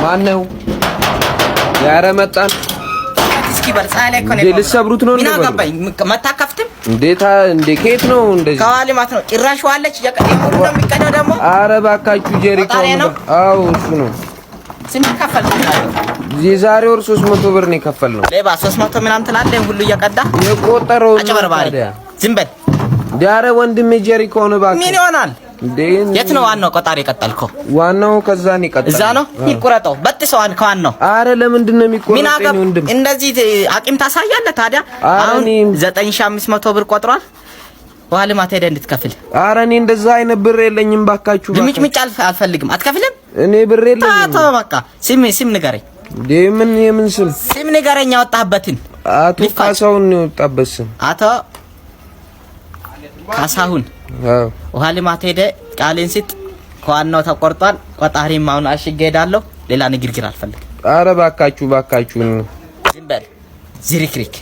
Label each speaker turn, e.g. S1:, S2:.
S1: ማነው ያረመጣን
S2: እስኪ በርጻለ እኮ ነው
S1: ልሰብሩት ነው
S2: ምን አገባኝ መታከፍትም
S1: እንዴ ከየት ነው እንደዚህ
S2: ከዋሊማት ነው ጭራሽ ዋለች የቀደሙ ነው የሚቀደው ደግሞ
S1: አረ ባካችሁ ጀሪኮ አው እሱ ነው
S2: ስንት ከፈል
S1: የዛሬ ወር 300 ብር ነው የከፈልነው
S2: ሌባ 300 ምናምን ትላለህ ሁሉ እየቀዳ
S1: የቆጠረው
S2: አጭበርባሪ ዝም በል
S1: ዳረ ወንድሜ ጀሪኮ ነው ባክ
S2: ምን ይሆናል የት ነው ዋናው ቆጣሪ ቀጠልከው
S1: ዋናው ከዛን ይቀጣል
S2: እዛ ነው ይቆረጠው በጥሰዋን ከዋናው
S1: አረ ለምንድን ነው የሚቆረጠው ወንድም
S2: እንደዚህ አቂም ታሳያለህ ታዲያ አሁን 9500 ብር ቆጥሯል ዋሊማት ሄደ እንድትከፍል
S1: አረ እኔ እንደዛ አይነት ብር የለኝም ባካችሁ
S2: ልምጭ አልፈልግም አትከፍልም
S1: እኔ ብር የለኝም
S2: አቶ በቃ ሲም ንገረኝ
S1: የምን
S2: ሲም ንገረኝ ያወጣህበትን
S1: አቶ ካሳሁን ነው የወጣበት ስም
S2: አቶ ካሳሁን ዋሊማት ሄደ ቃሌን ሲጥ ከዋናው ተቆርጧል ቆጣሪም አሁን አሽጌ ሄዳለሁ ሌላ ንግግር አልፈልግም
S1: አረ ባካችሁ
S2: ዝም በል ዝሪክሪክ